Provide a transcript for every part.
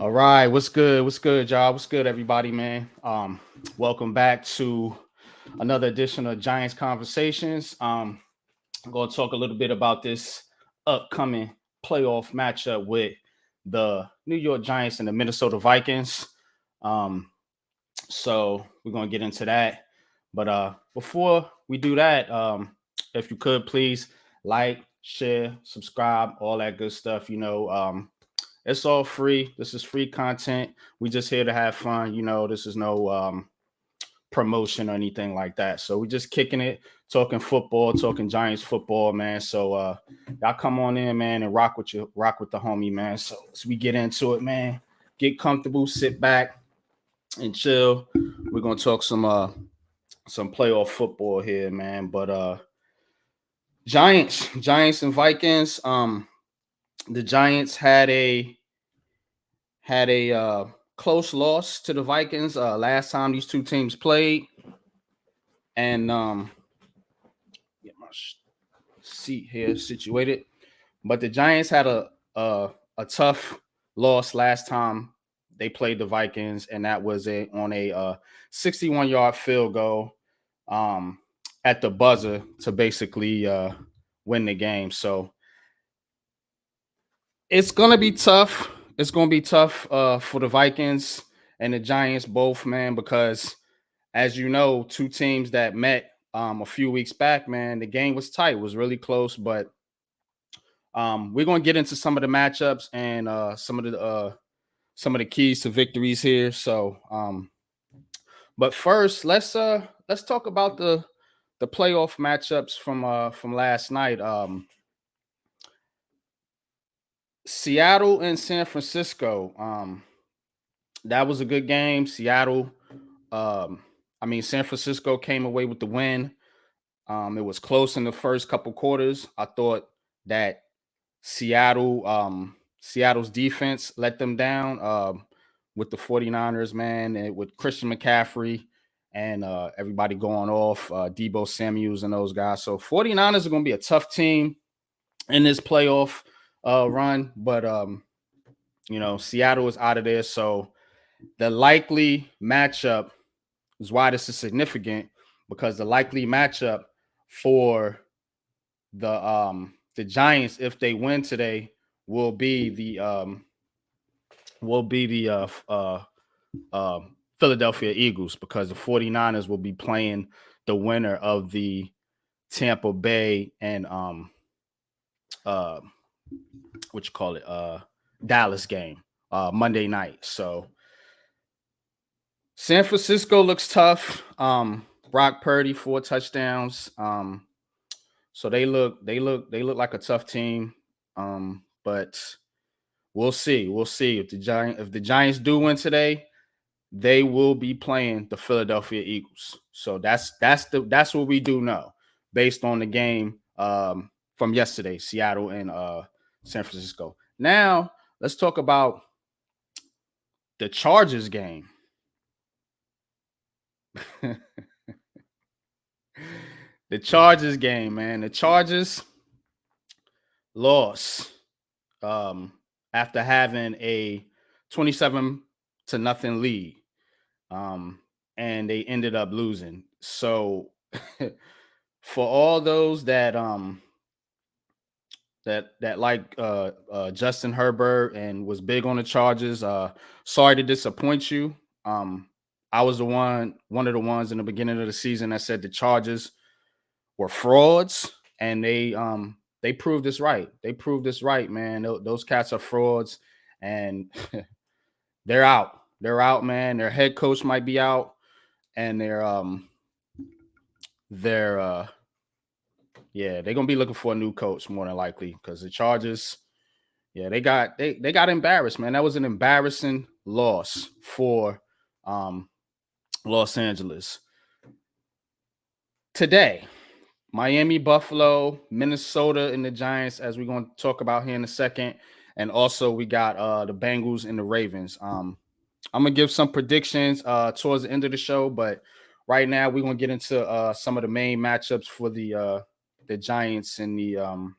All right, what's good? What's good, y'all? What's good, everybody, man? Welcome back to another edition of Giants Conversations. I'm going to talk a little bit about this upcoming playoff matchup with the New York Giants and the Minnesota Vikings. Um, so we're going to get into that. But before we do that, if you could please like, share, subscribe, all that good stuff. It's all free. This is free content. We just here to have fun. This is no promotion or anything like that. So we just kicking it, talking football, talking Giants football, man. So y'all come on in, man, and rock with the homie, man. So as we get into it, man, get comfortable, sit back and chill. We're gonna talk some playoff football here, man. But Giants and Vikings. The Giants had a close loss to the Vikings last time these two teams played, and get my seat here situated. But the Giants had a tough loss last time they played the Vikings, and that was on a 61-yard field goal at the buzzer to basically win the game. So it's gonna be tough. It's gonna be tough for the Vikings and the Giants both, man, because as you know, two teams that met a few weeks back, man, the game was tight, it was really close, but we're gonna get into some of the matchups and some of the keys to victories here. So, but first, let's talk about the playoff matchups from last night. Seattle and San Francisco. That was a good game. San Francisco came away with the win. It was close in the first couple quarters. I thought that Seattle's defense let them down with the 49ers, man, and with Christian McCaffrey and everybody going off, Debo Samuels and those guys. So 49ers are going to be a tough team in this playoff run, but Seattle is out of there. So the likely matchup is why this is significant, because the likely matchup for the Giants, if they win today, will be the Philadelphia Eagles, because the 49ers will be playing the winner of the Tampa Bay and uh what you call it Dallas game Monday night. So San Francisco looks tough. Brock Purdy 4 touchdowns. So they look like a tough team. But we'll see. We'll see if the Giants do win today, they will be playing the Philadelphia Eagles. So that's what we do know based on the game from yesterday, Seattle and San Francisco. Now let's talk about the Chargers game. The Chargers game, man. The Chargers lost after having a 27-0 lead. And they ended up losing. So for all those that like Justin Herbert and was big on the Chargers, sorry to disappoint you. I was one of the ones in the beginning of the season that said the Chargers were frauds, and they proved this right. They proved this right, man. Those cats are frauds, and they're out. They're out, man. Their head coach might be out, and they're gonna be looking for a new coach more than likely, because the Chargers, they got embarrassed, man. That was an embarrassing loss for Los Angeles. Today, Miami, Buffalo, Minnesota, and the Giants, as we're going to talk about here in a second. And also we got the Bengals and the Ravens. I'm gonna give some predictions towards the end of the show, but right now we're gonna get into some of the main matchups for the Giants and the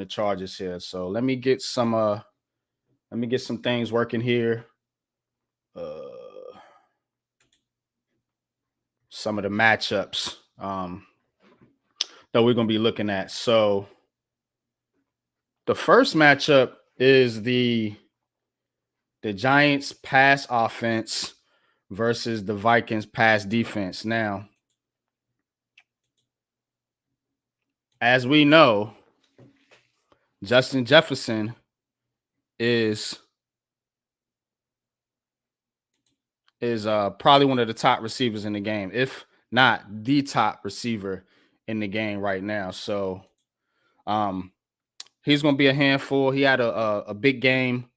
Chargers here. So let me get some Let me get some things working here. Some of the matchups that we're going to be looking at. So the first matchup is the Giants pass offense versus the Vikings pass defense. Now, as we know, Justin Jefferson is probably one of the top receivers in the game, if not the top receiver in the game right now. So he's going to be a handful. He had a big game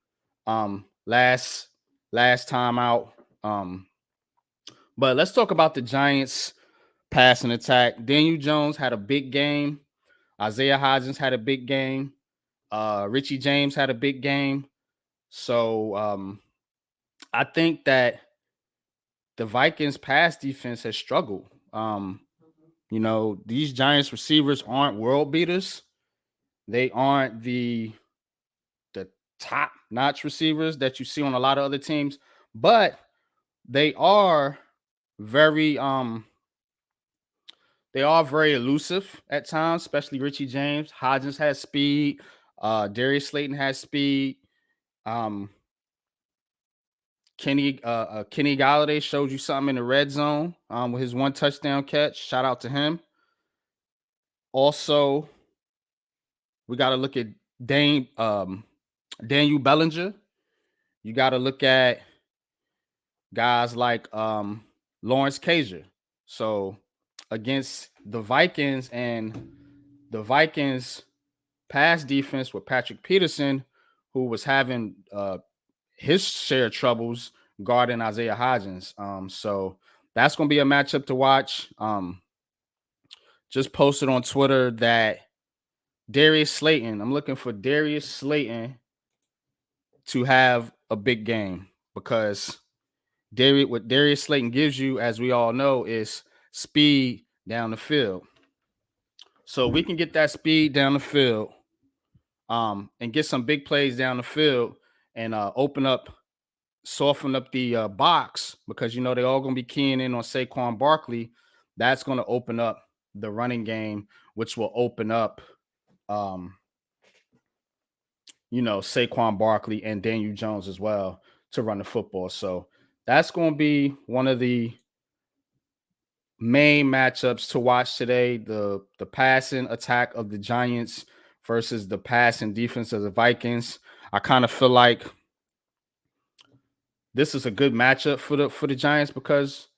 last time out. But let's talk about the Giants passing attack. Daniel Jones had a big game. Isaiah Hodgins had a big game. Richie James had a big game. So I think that the Vikings pass defense has struggled. These Giants receivers aren't world beaters. They aren't the top-notch receivers that you see on a lot of other teams, but they are very elusive at times, especially Richie James. Hodgins has speed. Darius Slayton has speed. Kenny Galladay showed you something in the red zone with his one touchdown catch. Shout out to him. Also, we got to look at Daniel Bellinger. You got to look at guys like Lawrence Cager. So against the Vikings and the Vikings pass defense with Patrick Peterson, who was having his share of troubles guarding Isaiah Hodgins. So that's going to be a matchup to watch. Just posted on Twitter that Darius Slayton, I'm looking for Darius Slayton to have a big game, because what Darius Slayton gives you, as we all know, is speed down the field. So we can get that speed down the field and get some big plays down the field and soften up the box, because they're all going to be keying in on Saquon Barkley. That's going to open up the running game, which will open up Saquon Barkley and Daniel Jones as well to run the football. So that's going to be one of the main matchups to watch today, the passing attack of the Giants versus the passing defense of the Vikings. I kind of feel like this is a good matchup for the Giants, because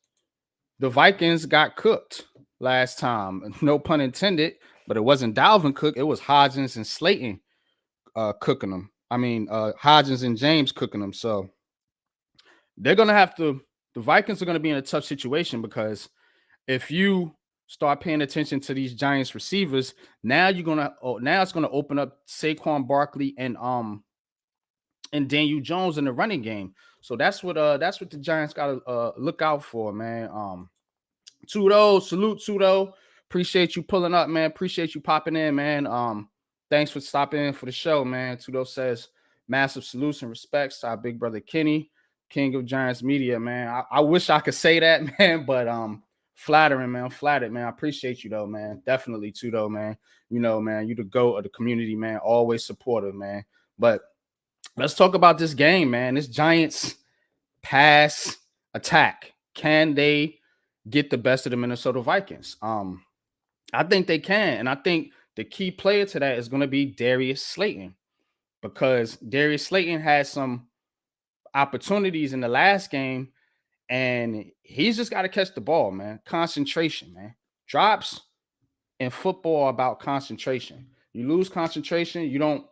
the Vikings got cooked last time. No pun intended, but it wasn't Dalvin Cook. It was Hodgins and Slayton cooking them. Hodgins and James cooking them. So they're going to have to – the Vikings are going to be in a tough situation, because if you start paying attention to these Giants receivers, now it's going to open up Saquon Barkley and Daniel Jones in the running game. So that's what the Giants got to look out for, man. Salute Tudo. Appreciate you pulling up, man. Appreciate you popping in, man. Thanks for stopping in for the show, man. Tudo says massive salutes and respects to our big brother Kenny, King of Giants Media, man. I wish I could say that, man, but flattering, man. I'm flattered, man. I appreciate you though, man. Definitely Tudo, man. Man, you the GOAT of the community, man. Always supportive, man. But let's talk about this game, man. This Giants pass attack. Can they get the best of the Minnesota Vikings? I think they can. And I think the key player to that is going to be Darius Slayton, because Darius Slayton had some opportunities in the last game, and he's just got to catch the ball, man. Concentration, man. Drops in football are about concentration. You lose concentration, you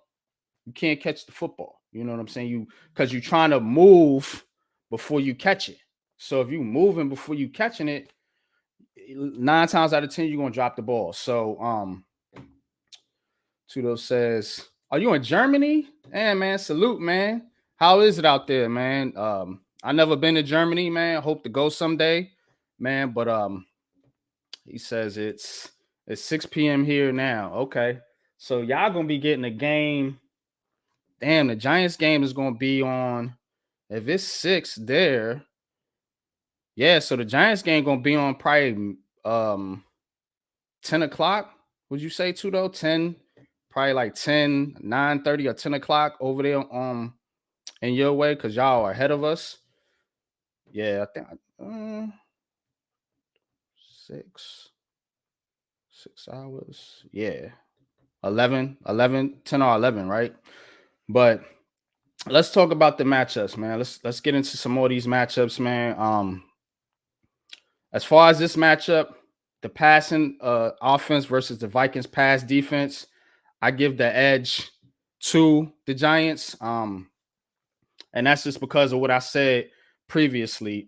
can't catch the football. You know what I'm saying? Because you're trying to move before you catch it. So if you moving before you catching it, 9 times out of 10 you're gonna drop the ball. So Tudo says, are you in Germany? Hey man, salute, man. How is it out there, man? I never been to Germany, man. I hope to go someday, man. But he says it's 6 p.m. here now. Okay, so y'all gonna be getting a game Damn, the Giants game is gonna be on. If it's 6 there, yeah. So the Giants game gonna be on probably 10 o'clock. Would you say too though? 10, probably like 10, 9:30 or 10 o'clock over there in your way because y'all are ahead of us. Yeah, I think six 6 hours. Yeah. 10 or 11, right? But let's talk about the matchups, man. Let's get into some more of these matchups, man. As far as this matchup, the passing offense versus the Vikings pass defense, I give the edge to the Giants. And that's just because of what I said previously.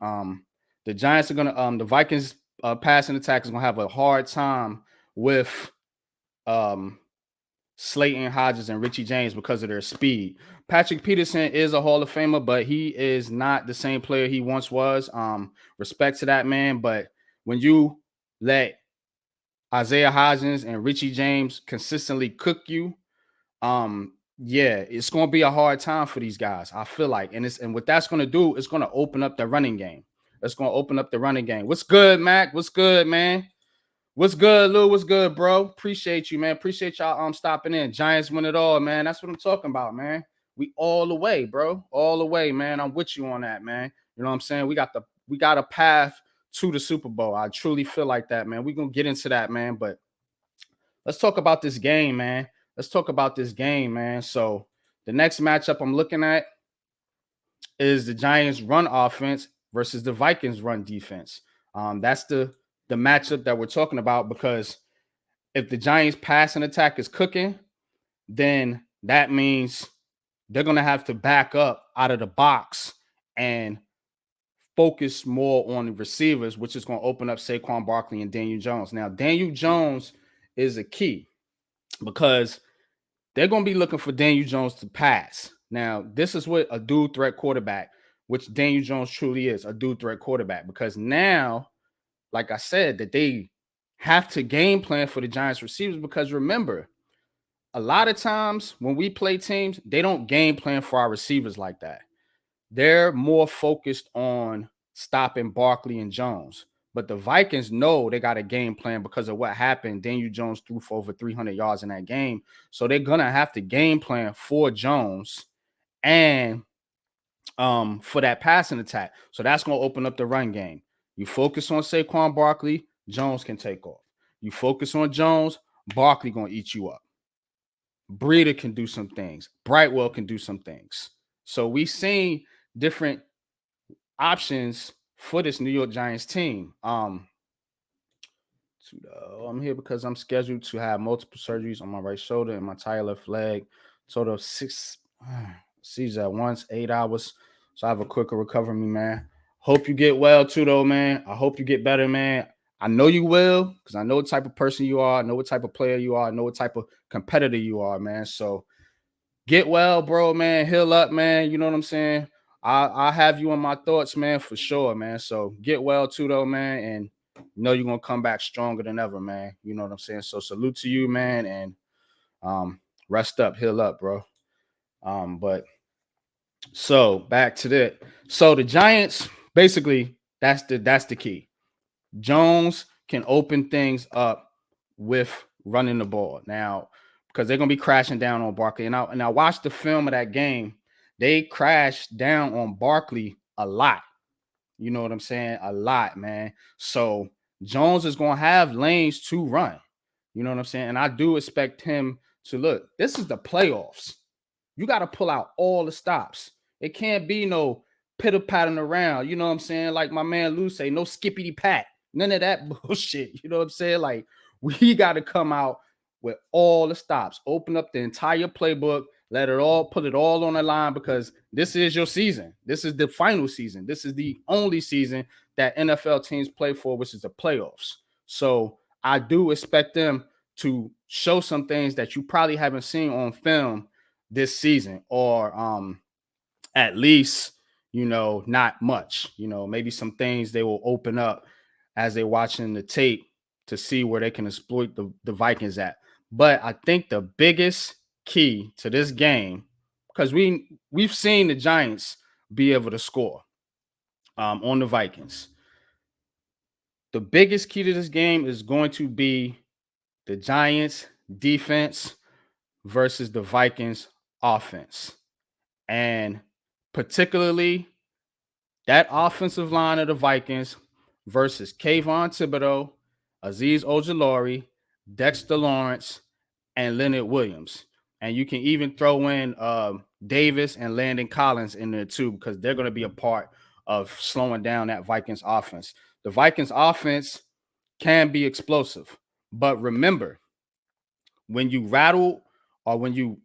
The Giants are gonna the Vikings passing attack is gonna have a hard time with um Slayton, Hodges, and Richie James because of their speed. Patrick Peterson is a Hall of Famer, but he is not the same player he once was. Respect to that man, but when you let Isaiah Hodgins and Richie James consistently cook you, yeah, it's going to be a hard time for these guys. I feel like, and what that's going to do is going to open up the running game. It's going to open up the running game. What's good, Mac? What's good, man? What's good, Lou? What's good, bro? Appreciate you, man. Appreciate y'all stopping in. Giants win it all, man. That's what I'm talking about, man. We all the way, bro. All the way, man. I'm with you on that, man. You know what I'm saying? We got a path to the Super Bowl. I truly feel like that, man. We're gonna get into that, man. But let's talk about this game, man. Let's talk about this game, man. So the next matchup I'm looking at is the Giants run offense versus the Vikings run defense. That's the matchup that we're talking about because if the Giants passing attack is cooking, then that means they're going to have to back up out of the box and focus more on the receivers, which is going to open up Saquon Barkley and Daniel Jones. Now, Daniel Jones is a key because they're going to be looking for Daniel Jones to pass. Now, this is what a dual threat quarterback, which Daniel Jones truly is, a dual threat quarterback, because now, like I said, that they have to game plan for the Giants receivers because remember, a lot of times when we play teams, they don't game plan for our receivers like that. They're more focused on stopping Barkley and Jones. But the Vikings know they got a game plan because of what happened. Daniel Jones threw for over 300 yards in that game. So they're going to have to game plan for Jones and for that passing attack. So that's going to open up the run game. You focus on Saquon Barkley, Jones can take off. You focus on Jones, Barkley going to eat you up. Breida can do some things. Brightwell can do some things. So we've seen different options for this New York Giants team. I'm here because I'm scheduled to have multiple surgeries on my right shoulder and my entire left leg. Total of 6 seizures at once, 8 hours. So I have a quicker recovery, man. Hope you get well too, though, man. I hope you get better, man. I know you will because I know what type of person you are. I know what type of player you are. I know what type of competitor you are, man. So get well, bro, man. Heal up, man. You know what I'm saying? I'll have you on my thoughts, man, for sure, man. So get well too, though, man. And know you're gonna come back stronger than ever, man. You know what I'm saying? So salute to you, man, and rest up, heal up, bro. But so back to that. So the Giants, basically, that's the key. Jones can open things up with running the ball now because they're gonna be crashing down on Barkley. And I watched the film of that game. They crashed down on Barkley a lot. You know what I'm saying? A lot, man. So Jones is gonna have lanes to run. You know what I'm saying? And I do expect him to look. This is the playoffs. You got to pull out all the stops. It can't be no pitter patting around. You know what I'm saying? Like my man Lou say, no skippity pat. None of that bullshit. You know what I'm saying? Like we got to come out with all the stops. Open up the entire playbook. Let it all, put it all on the line because this is your season. This is the final season. This is the only season that NFL teams play for, which is the playoffs. So I do expect them to show some things that you probably haven't seen on film this season, or at least, not much. Maybe some things they will open up as they're watching the tape to see where they can exploit the Vikings at. But I think the biggest key to this game because we've seen the Giants be able to score on the Vikings. The biggest key to this game is going to be the Giants defense versus the Vikings offense. And particularly that offensive line of the Vikings versus Kayvon Thibodeau, Azeez Ojulari, Dexter Lawrence, and Leonard Williams. And you can even throw in Davis and Landon Collins in there too, because they're going to be a part of slowing down that Vikings offense. The Vikings offense can be explosive, but remember, when you rattle or when you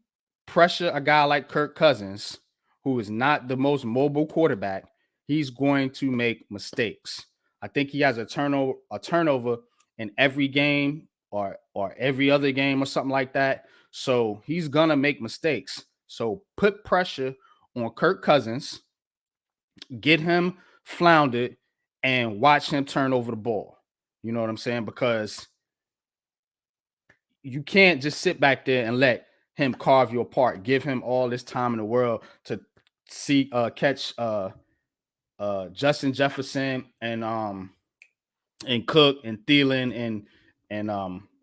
pressure a guy like Kirk Cousins, who is not the most mobile quarterback, he's going to make mistakes. I think he has a turnover in every game or every other game or something like that. So he's gonna make mistakes. So put pressure on Kirk Cousins, get him floundered, and watch him turn over the ball. You know what I'm saying? Because you can't just sit back there and let him carve you apart. Give him all this time in the world to catch Justin Jefferson and Cook and Thielen and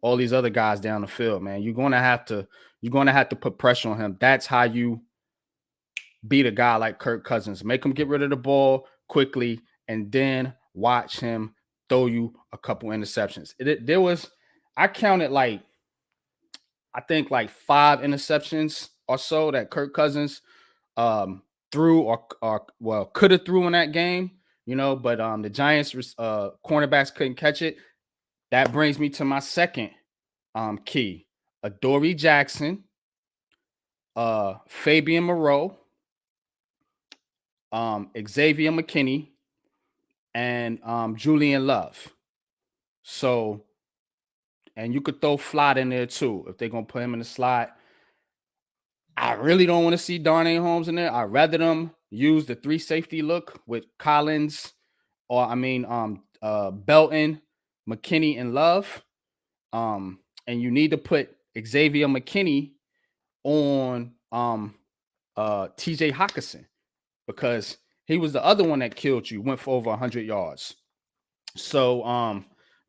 all these other guys down the field, man. You're gonna have to put pressure on him. That's how you beat a guy like Kirk Cousins. Make him get rid of the ball quickly, and then watch him throw you a couple interceptions. I counted I think like 5 interceptions or so that Kirk Cousins threw or well could have threw in that game, but the Giants cornerbacks couldn't catch it. That brings me to my second key. Adoree Jackson, Fabian Moreau, Xavier McKinney, and Julian Love. So, and you could throw Flott in there too if they're gonna put him in the slot. I really don't want to see Darnay Holmes in there. I'd rather them use the 3 safety look with Collins Belton, McKinney, and Love. And you need to put Xavier McKinney on TJ Hawkinson, because he was the other one that killed you, went for over 100 yards. So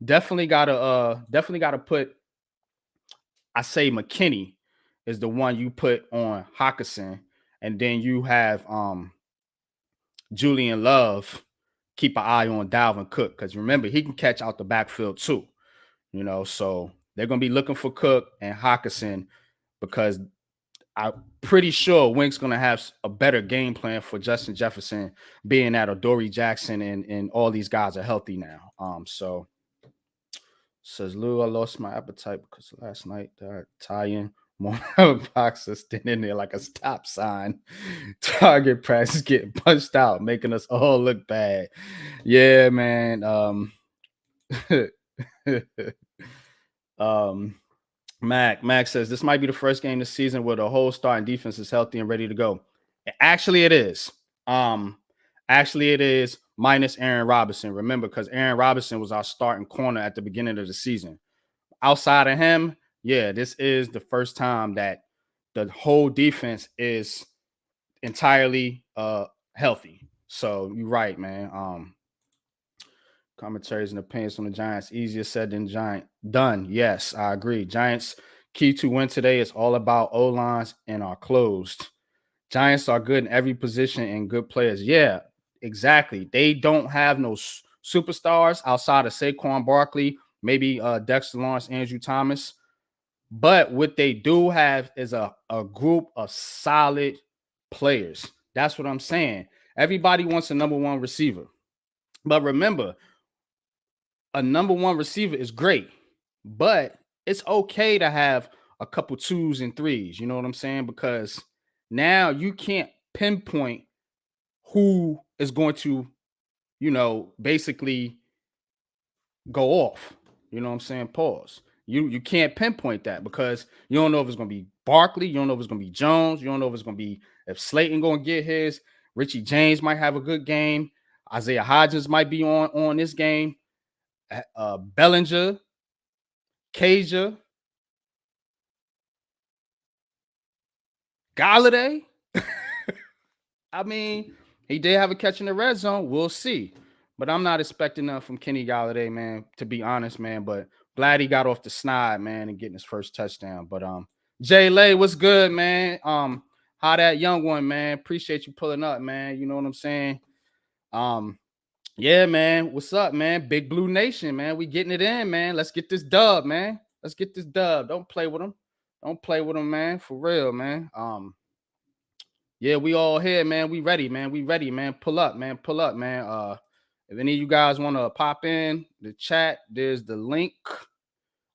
definitely gotta put, I say McKinney is the one you put on Hawkinson, and then you have Julian Love keep an eye on Dalvin Cook, because remember, he can catch out the backfield too. So they're gonna be looking for Cook and Hawkinson, because I'm pretty sure Wink's gonna have a better game plan for Justin Jefferson, being that Adoree Jackson and all these guys are healthy now. So says Lou, I lost my appetite because last night the Italian boxer standing there like a stop sign. Target practice getting punched out, making us all look bad. Yeah, man. Mac says this might be the first game this season where the whole starting defense is healthy and ready to go. Actually, it is. Actually, it is, minus Aaron Robinson. Remember, because Aaron Robinson was our starting corner at the beginning of the season. Outside of him, yeah, this is the first time that the whole defense is entirely healthy. So you're right, man. Commentaries and opinions on the Giants, easier said than done. Yes, I agree. Giants' key to win today is all about O-lines and are closed. Giants are good in every position and good players. Yeah, exactly. They don't have no superstars outside of Saquon Barkley, maybe Dexter Lawrence, Andrew Thomas. But what they do have is a group of solid players. That's what I'm saying. Everybody wants a number 1 receiver. But remember, a number 1 receiver is great, but it's okay to have a couple 2s and 3s. You know what I'm saying? Because now you can't pinpoint who is going to, basically go off. You know what I'm saying? Pause. You can't pinpoint that, because you don't know if it's going to be Barkley. You don't know if it's going to be Jones. You don't know if it's going to be, if Slayton going to get his. Richie James might have a good game. Isaiah Hodgins might be on this game. Bellinger, Caja, Galladay. I mean, he did have a catch in the red zone. We'll see. But I'm not expecting nothing from Kenny Galladay, man, to be honest, man. But glad he got off the snide, man, and getting his first touchdown. But Jay Lay, what's good, man? How that young one, man? Appreciate you pulling up, man. You know what I'm saying? Um, yeah, man. What's up, man? Big Blue Nation, man. We getting it in, man. Let's get this dub, man. Let's get this dub. Don't play with them. Don't play with them, man. For real, man. Yeah, we all here, man. We ready, man. We ready, man. Pull up, man. Pull up, man. If any of you guys want to pop in the chat, there's the link.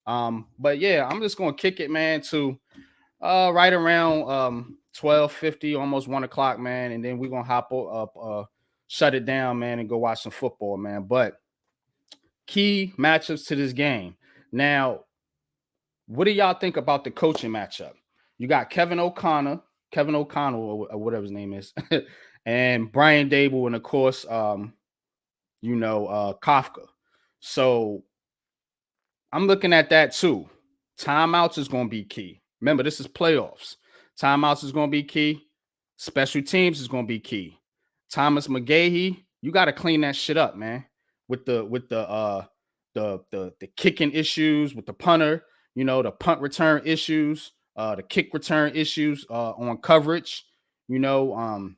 But yeah, I'm just gonna kick it, man, to right around 12:50, almost 1 o'clock, man, and then we're gonna hop up, shut it down, man, and go watch some football, man. But key matchups to this game. Now, what do y'all think about the coaching matchup? You got Kevin O'Connell, or whatever his name is, and Brian Dable, and of course, Kafka. So I'm looking at that too. Timeouts is going to be key. Remember, this is playoffs. Timeouts is going to be key. Special teams is going to be key. Thomas McGahee, you got to clean that shit up, man. With the kicking issues, with the punter, the punt return issues, the kick return issues on coverage. Hold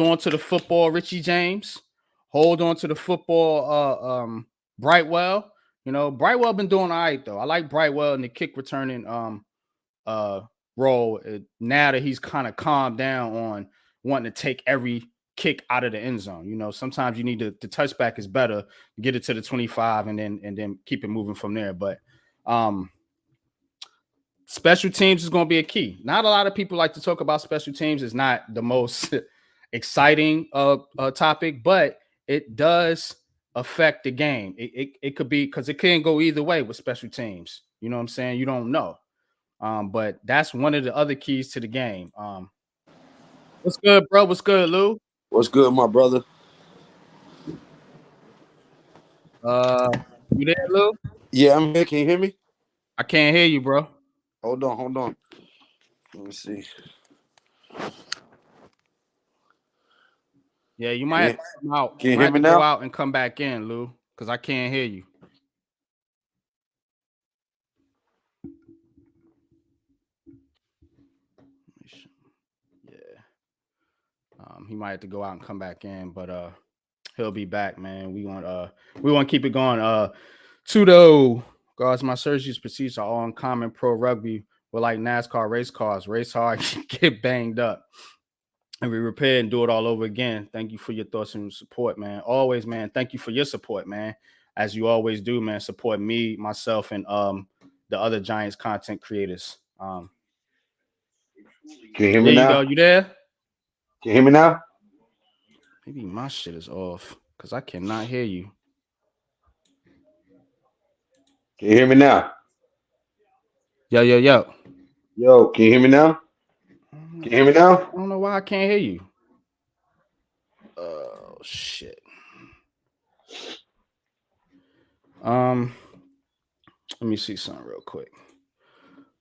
on to the football, Richie James. Hold on to the football, Brightwell. Brightwell been doing all right though. I like Brightwell in the kick returning role now that he's kind of calmed down on wanting to take every kick out of the end zone. Sometimes you need the touchback is better, get it to the 25 and then keep it moving from there. But special teams is going to be a key. Not a lot of people like to talk about special teams. It's not the most exciting topic, but it does affect the game. It could be, because it can go either way with special teams. You know what I'm saying? You don't know. But that's one of the other keys to the game. What's good, bro? What's good, Lou? What's good, my brother? You there, Lou? Yeah, I'm here. Can you hear me? I can't hear you, bro. Hold on. Let me see. Yeah, you might have to come out. Can you hear me now? Go out and come back in, Lou, because I can't hear you. Yeah. He might have to go out and come back in, but he'll be back, man. We want to keep it going. Tudo, guards, my surgeries procedures are all in common pro rugby. We're like NASCAR race cars. Race hard, get banged up. And we repair and do it all over again. Thank you for your thoughts and support, man. Always, man. Thank you for your support, man. As you always do, man. Support me, myself, and the other Giants content creators. Can you hear me there now? You go. You there? Can you hear me now? Maybe my shit is off because I cannot hear you. Can you hear me now? Yo. Yo, can you hear me now? Can you hear me now? I don't know why I can't hear you. Oh shit. Let me see something real quick.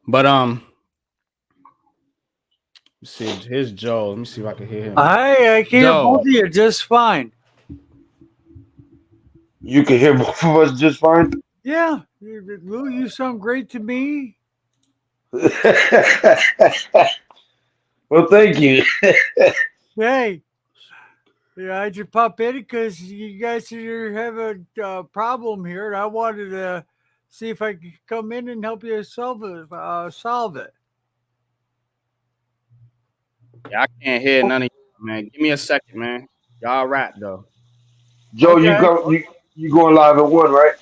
But let's see. Here's Joe. Let me see if I can hear him. I can hear both of you just fine. You can hear both of us just fine? Yeah. Lou, you sound great to me. Well, thank you. Hey. Yeah, I just pop in because you guys have a problem here, and I wanted to see if I could come in and help you solve it. Yeah, I can't hear none of you, man. Give me a second, man. Y'all rap though. Joe, okay. you going live at 1, right?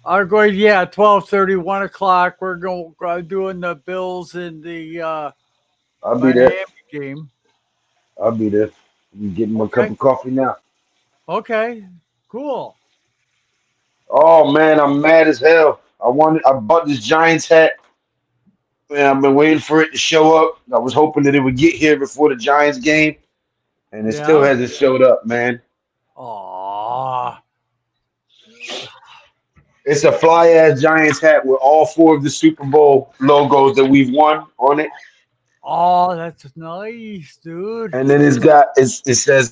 I'm going, 12:30, 1 o'clock. We're doing the Bills and the I'll be there. Game. I'll be there. I'm getting my cup of coffee now. Okay, cool. Oh man, I'm mad as hell. I bought this Giants hat. Man, I've been waiting for it to show up. I was hoping that it would get here before the Giants game, and it still hasn't showed up, man. Aww. It's a fly-ass Giants hat with all 4 of the Super Bowl logos that we've won on it. Oh, that's nice, dude. And then it says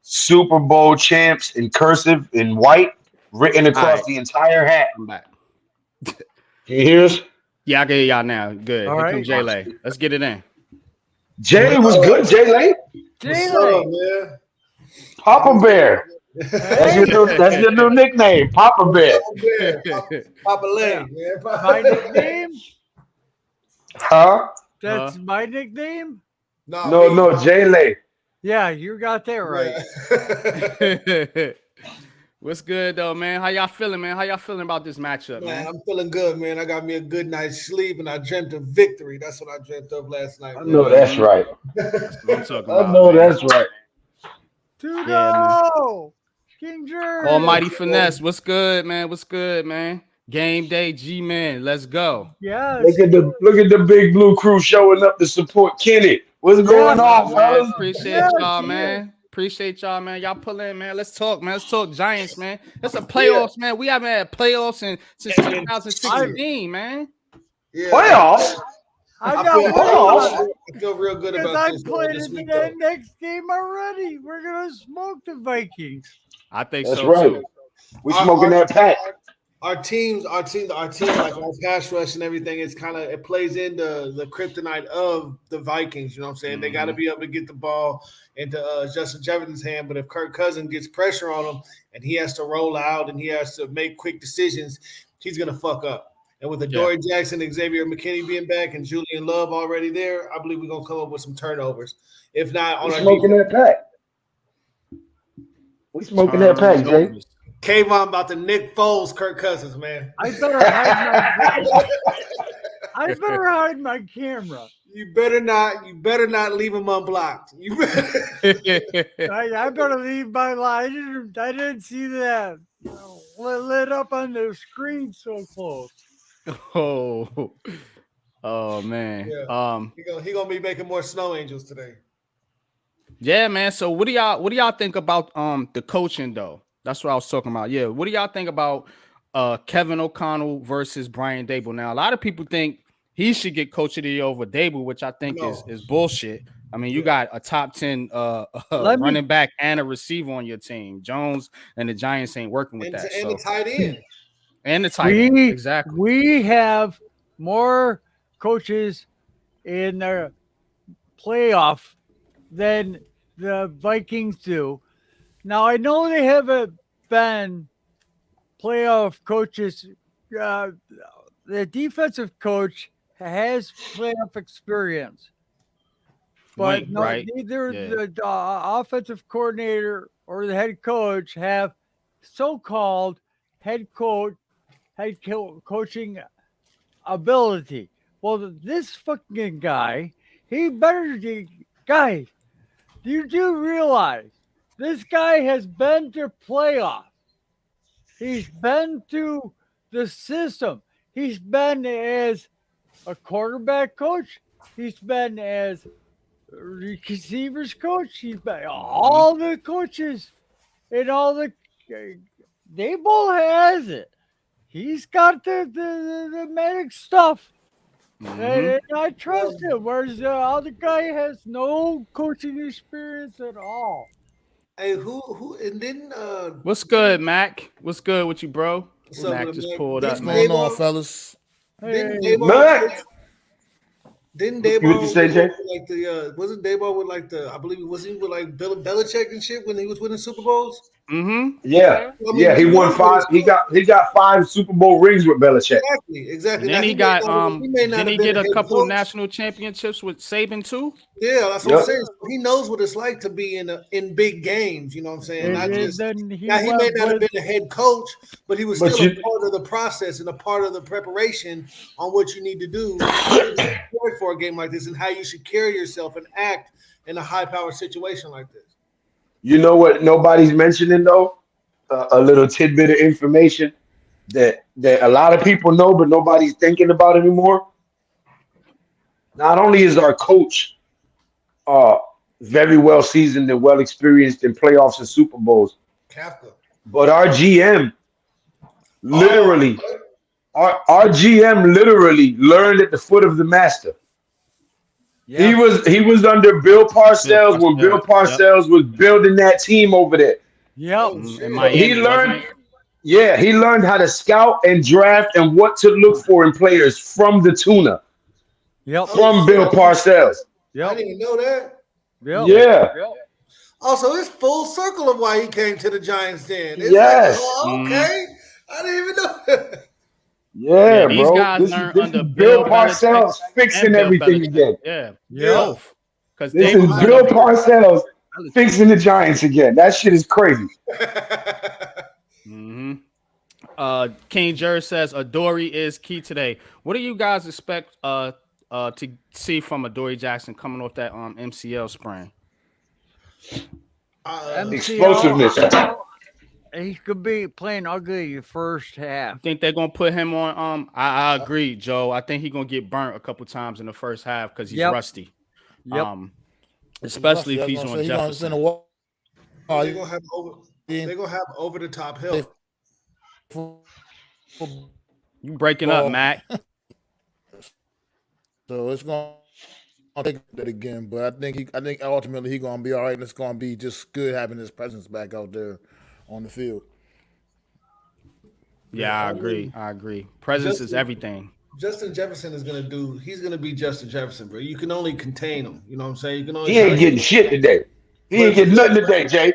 Super Bowl champs in cursive in white written All across right, the entire hat. I'm back. Can you hear us? Yeah, I can hear y'all now. Good. All Here right. comes Jay Lay. Let's get it in. Jay was good. Jay Lay, What's Jaylee. up, man? Papa Bear. Hey, That's your new nickname, Papa Bear. Papa Bear, Papa Lay, man. my nickname? Huh? That's my nickname? Nah, No, me. no, Jay Lay. Yeah, you got that right. Yeah. What's good though, man? How y'all feeling, man? How y'all feeling about this matchup, Man, man? I'm feeling good, man. I got me a good night's sleep, and I dreamt of victory. That's what I dreamt of last night. I Man. know that's right. That's what I'm talking I about, know man. that's right. Yeah, man. King George. Almighty Finesse. What's good, man? What's good, man? Game day, G-Man. Let's go. Yes. Look at the big blue crew showing up to support Kenny. What's going on, Man, fellas? appreciate Yeah, y'all, yeah. man. Appreciate y'all, man. Y'all pull in, man. Let's talk, man. Let's talk Giants, man. That's a playoffs, man. We haven't had playoffs since 2016, man. Yeah, Playoffs? I I got feel, one. I feel real good Because about I this, played this in week, that though. next game already. We're going to smoke the Vikings. I think That's so right. too. We Our- smoking that pack. Our team, like our pass rush and everything, is kind of it plays into the kryptonite of the Vikings. You know what I'm saying? They got to be able to get the ball into Justin Jefferson's hand, but if Kirk Cousins gets pressure on him and he has to roll out and he has to make quick decisions, he's gonna fuck up. And with Adoree Jackson, Xavier McKinney being back, and Julian Love already there, I believe we're gonna come up with some turnovers. If not on We our smoking defense, that pack. We smoking that pack, Jay. Turnovers. Kayvon about to Nick Foles, Kirk Cousins, man. I better hide my camera. You better not leave him unblocked. You better. I better leave my line. I didn't see that lit up on the screen so close. Oh man. Yeah. He gonna be making more snow angels today. Yeah, man. So what do y'all think about the coaching though? That's what I was talking about. Yeah. What do y'all think about Kevin O'Connell versus Brian Dable? Now, a lot of people think he should get coach of the year over Dable, which I think is bullshit. I mean, you got a top 10 running back and a receiver on your team. Jones and the Giants ain't working with that. And the tight end. And the tight end. Exactly. We have more coaches in the playoff than the Vikings do. Now, I know they haven't been playoff coaches. The defensive coach has playoff experience, but neither the offensive coordinator or the head coach have so-called coaching ability. Well, this fucking guy, guys, you do realize this guy has been to playoffs. He's been to the system. He's been as a quarterback coach. He's been as a receivers coach. He's been all the coaches and all the. Daboll has it. He's got the medic stuff. And I trust him. Whereas the other guy has no coaching experience at all. Hey, who and then What's good, Mac? What's good with you, bro? What's up Mac with just Mac? pulled up, What's man. Going on, fellas? Didn't Hey, Daboll? Didn't What Daboll you say, Jay? like the wasn't Daboll with like the I believe was he with like Bill Belichick and shit when he was winning Super Bowls? Yeah. I mean, Yeah, he won 5. He got 5 Super Bowl rings with Belichick. Exactly. And then Now, he got may not didn't he have been get a head couple coach. national championships with Saban too? Yeah, that's what Yep. I'm saying. He knows what it's like to be in big games. You know what I'm saying? Not just then he now. He may went not have with- been a head coach, but he was But still a you- part of the process and a part of the preparation on what you need to do for a game like this and how you should carry yourself and act in a high-powered situation like this. You know what nobody's mentioning though? A little tidbit of information that a lot of people know, but nobody's thinking about anymore. Not only is our coach very well seasoned and well experienced in playoffs and Super Bowls, Kafka. but our GM literally, our GM literally learned at the foot of the master. He Yeah. was he was under Bill Bill Parcells when Bill Parcells. Yep. Parcells was building that team over there. Yep. Oh In shit. So he Miami, wasn't learned, it? yeah, he learned how to scout and draft and what to look for in players from the tuna, Yep. Oh from Bill shit. Parcells. I Yep. didn't even know that. Yep. Yeah. Yeah, Also, it's full circle of why he came to the Giants. Then it's like, yes, oh, Hmm. okay. I didn't even know that. yeah, Yeah, these bro. guys This is learned this is under Bill Bill Belichick Parcells and fixing Bill everything Belichick. again. Yeah, Yeah. Yeah. both. Because This they is was Bill under Parcells Belichick. fixing the Giants again. That shit is crazy. Hmm. King Jer says Adoree is key today. What do you guys expect to see from Adoree Jackson coming off that MCL sprain? uh, MCL, Explosiveness. he could be playing ugly the first You half. think they're gonna put him on? I agree, Joe. I think he's gonna get burnt a couple times in the first half because he's Yep. rusty. Yep. Um, He's especially rusty. if I was he's gonna on say he's gonna spend a Jefferson. while. but He they're gonna have over the top help. football, You breaking up, Mac? so it's gonna take that again. But I think ultimately he's gonna be all right, and it's gonna be just good having his presence back out there on the field. Yeah, Yeah, I I agree. mean, I agree. Presence is Justin everything. Justin Jefferson is gonna do. He's gonna be Justin Jefferson, bro. You can only contain him. You know what I'm saying? You can only He try ain't to. getting shit today. He ain't But getting nothing today, Jay.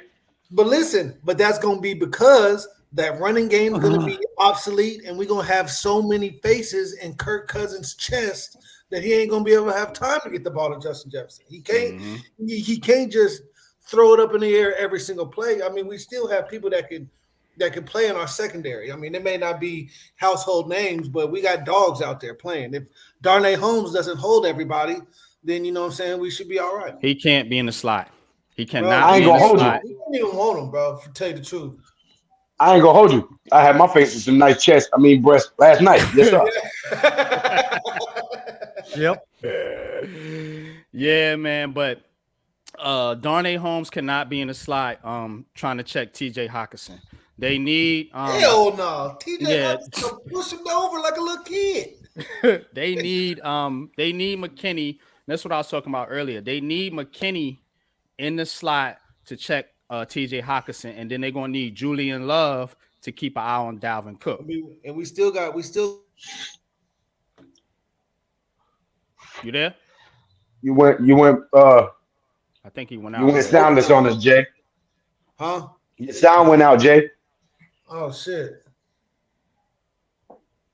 but listen, but that's gonna be because that running game is gonna Uh, be obsolete, and we're gonna have so many faces in Kirk Cousins' chest that he ain't gonna be able to have time to get the ball to Justin Jefferson. He can't. Hmm. He can't just throw it up in the air every single play. I mean, we still have people that can play in our secondary. I mean, they may not be household names, but we got dogs out there playing. If Darnay Holmes doesn't hold everybody, then you know what I'm saying we should be all right. He can't be in the slot. He Bro, cannot I be ain't in gonna the hold you. slot. we don't even want him, bro. To tell you the truth. I ain't gonna hold you. I had my face in some nice chest. I mean breast last night. Yes, sir. Yeah. yep. Yeah, man. But Darnay Holmes cannot be in the slot. Trying to check TJ Hawkinson. They need Hell no. TJ yeah. Hawkins push him over like a little kid. They need McKinney. That's what I was talking about earlier. They need McKinney in the slot to check TJ Hawkinson, and then they're gonna need Julian Love to keep an eye on Dalvin I Cook. mean, and we still You there? You went I think he went you out. went Yeah. soundless on us, Jay. huh? Your sound went out, Jay. Oh shit.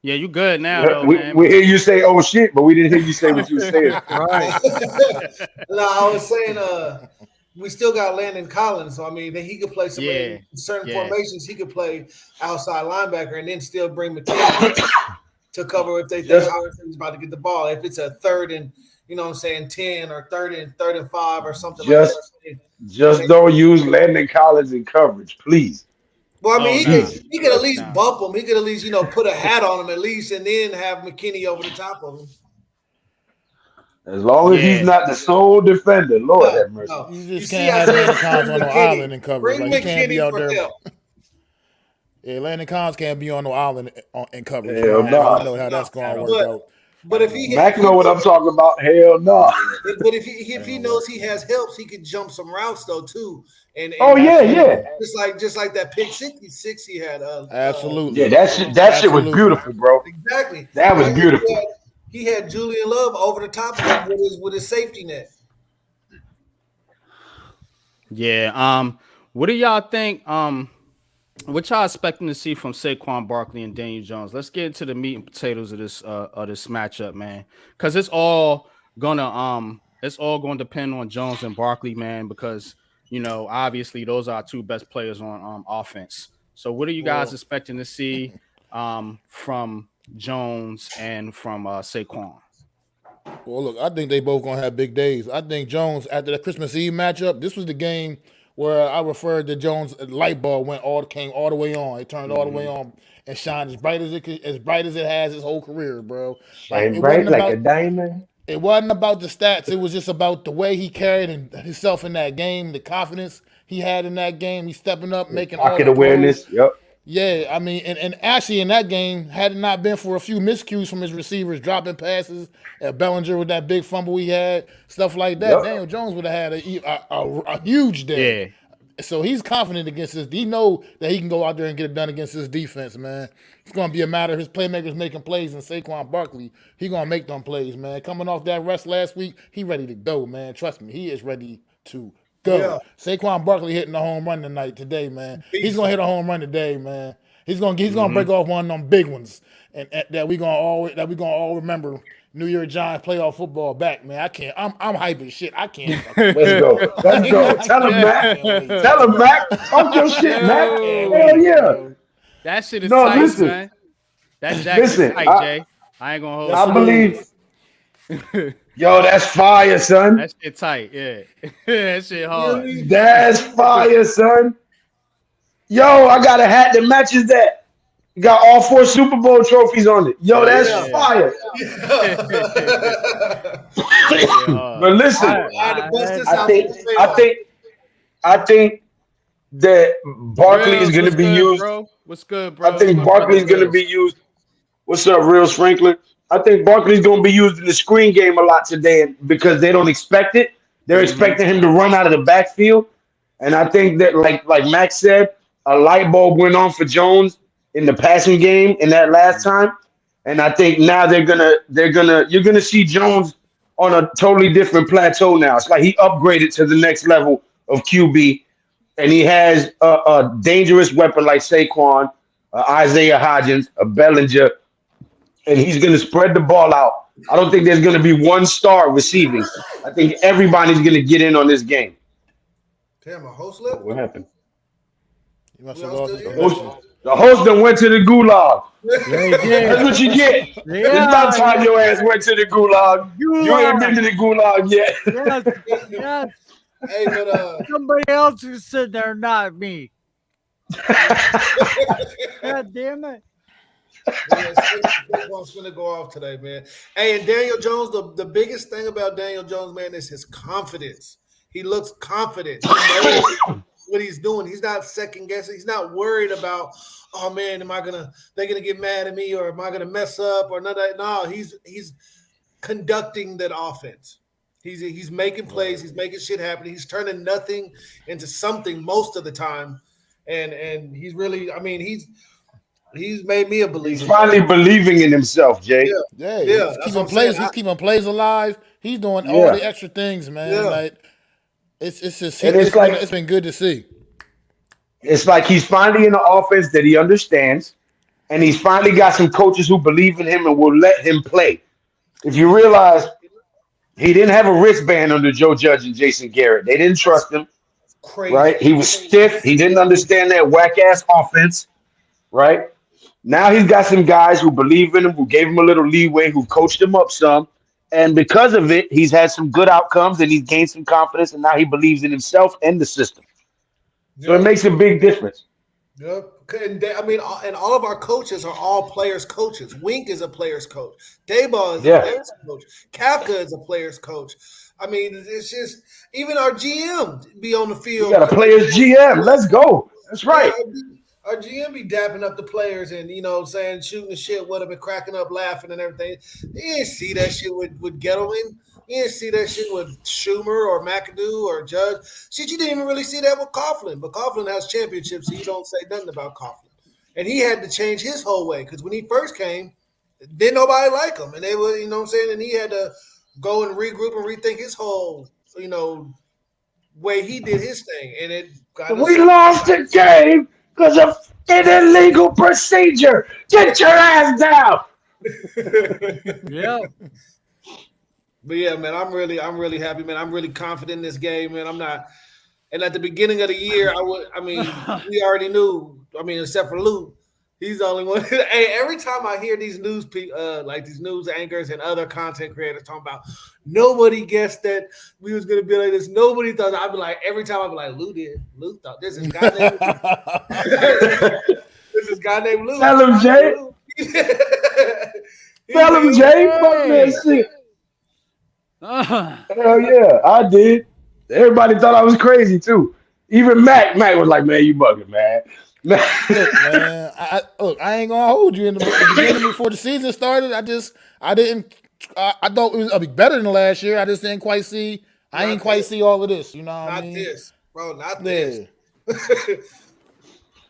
Yeah, you good now We, though, we, man. we hear you say oh shit, but we didn't hear you say what you were saying. Right. No, I was saying we still got Landon Collins, so I mean he could play some Yeah, in certain yeah. formations. He could play outside linebacker and then still bring McKinney to cover if they think Just Hawkinson's about to get the ball. If it's a third and 10 or third and 5 or something like just that. just don't use Landon Collins in coverage, please. Well, I Oh mean, no, Jesus. he could at least no. bump him. He could at least put a hat on him at least, and then have McKinney over the top of him. As long as he's Yeah, not the sole defender, Lord No, have mercy. no. You You just see, can't I have said Landon Collins on no island in coverage. Bring Like he can't be McKinney out for there. help. Yeah, Landon Collins can't be on no island in coverage. Hell We no. know how No, that's going at to all. work but out. but At if all. Mac know what I'm talking about. Hell no. if Ain't he gonna knows work. he has helps, he could jump some routes though too, Oh and yeah, yeah. Absolutely. just like that pick 66 he had. Yeah, Absolutely. that shit was Absolutely. beautiful, bro. Exactly. That was And beautiful. he had Julian Love over the top of him with his safety net. Yeah. What do y'all think? What y'all expecting to see from Saquon Barkley and Daniel Jones? Let's get into the meat and potatoes of this matchup, man. Because it's all gonna depend on Jones and Barkley, man. Because obviously those are our two best players on offense. So what are you guys Well, expecting to see from Jones and from Saquon? Well, look, I think they both gonna have big days. I think Jones after the Christmas Eve matchup, this was the game where I referred to Jones' light bulb came all the way on. It turned all the way Hmm. on and shined as bright as it has his whole career, bro. Like Shine bright like a diamond. it wasn't about the stats. It was just about the way he carried himself in that game, the confidence he had in that game. He's stepping up, making all Pocket the throws. awareness. Yep. Yeah, I mean, and actually in that game, had it not been for a few miscues from his receivers dropping passes at Bellinger with that big fumble he had, stuff like that, Yep. Daniel Jones would have had a huge day. Yeah. So he's confident against this. He know that he can go out there and get it done against this defense, man. It's going to be a matter of his playmakers making plays, and Saquon Barkley, he going to make them plays, man. Coming off that rest last week, he ready to go, man. Trust me, he is ready to go. Yeah. Saquon Barkley hitting a home run today, man. He's Beast. going to hit a home run today, man. He's going to break off one of them big ones, and that we going to all remember. New York Giants playoff football back, man. I can't. I'm hyping shit. I can't. Let's go. Let's go. Tell him, Mac. Tell him, Mac. Talk your shit, Mac. Hell yeah. That shit is No, tight, listen. man. That jacket is Listen, tight, Jay. I ain't gonna hold I you. believe. Yo, that's fire, son. That shit tight, yeah. That shit hard. That's fire, son. Yo, I got a hat that matches that. Got all 4 Super Bowl trophies on it. Yo, that's Yeah. fire. Yeah. But listen, I had to bust this out. I think that Barkley is Reels, going to what's be good, used. bro? What's good, bro? I think Barkley's going to be used. What's up, Reels Franklin? I think Barkley's going to be used in the screen game a lot today because they don't expect it. They're expecting him to run out of the backfield. And I think that, like Max said, a light bulb went on for Jones in the passing game in that last time. And I think now you're gonna see Jones on a totally different plateau now. It's like he upgraded to the next level of QB, and he has a dangerous weapon like Saquon, Isaiah Hodgins, a Bellinger, and he's gonna spread the ball out. I don't think there's gonna be one star receiving. I think everybody's gonna get in on this game. Damn, a host left? What happened? You must We have all lost still his here? connection. The host done went to the gulag. Yeah. That's what you get. It's about time your ass went to the gulag. You ain't been to the gulag yet. Yes, yes. Hey, but Somebody else is sitting there, not me. God damn it. Saquon's gonna go off today, man. Hey, and Daniel Jones, the biggest thing about Daniel Jones, man, is his confidence. He looks confident. He knows what he's doing. He's not second guessing. He's not worried about, oh man, they're gonna get mad at me, or am I gonna mess up, or none of that. No, he's conducting that offense. He's making plays. He's making shit happen. He's turning nothing into something most of the time, and he's really. I mean, he's made me a believer. He's finally believing in himself, Jay. Yeah, Yeah, he's that's keeping what I'm plays. saying. He's keeping plays alive. He's doing Yeah. all the extra things, man. Yeah. Like it's just And it's been good to see. It's like he's finally in an offense that he understands, and he's finally got some coaches who believe in him and will let him play. If you realize he didn't have a wristband under Joe Judge and Jason Garrett, they didn't trust him, Crazy. right? He was stiff. He didn't understand that whack ass offense, right? Now he's got some guys who believe in him, who gave him a little leeway, who coached him up some. And because of it, he's had some good outcomes and he's gained some confidence. And now he believes in himself and the system. So it makes a big difference. Yep. And I mean, and all of our coaches are all players' coaches. Wink is a player's coach. Dayball is a player's coach. Kafka is a player's coach. I mean, it's just even our GM be on the field. You got a player's GM. Let's go. That's right. Our GM be dapping up the players and, saying, shooting the shit with them and cracking up laughing and everything. You didn't see that shit with Gettleman. You didn't see that shit with Schumer or McAdoo or Judge. Shit, you didn't even really see that with Coughlin. But Coughlin has championships, so you don't say nothing about Coughlin. And he had to change his whole way because when he first came, didn't nobody like him. And they were, and he had to go and regroup and rethink his whole, way he did his thing. And it got We lost the game because of an illegal procedure. Get your ass down. Yeah. But yeah, man, I'm really happy, man. I'm really confident in this game, man. I'm not. And at the beginning of the year, we already knew. I mean, except for Luke, he's the only one. Hey, every time I hear these news these news anchors and other content creators talking about nobody guessed that we was gonna be like this. Nobody thought. I'd be like, every time I'd be like, Luke did. Luke thought this is guy named this is guy named Luke. Tell him, Jay. Tell him, Jay. Fuck that shit. Hell yeah, I did. Everybody thought I was crazy too. Even Mac was like, "Man, you bugging, man." Look, man, I ain't gonna hold you in the beginning before the season started. I thought it was better than last year. I just didn't quite see. I ain't quite see all of this. You know what I Not mean? this, bro. Not Yeah. this.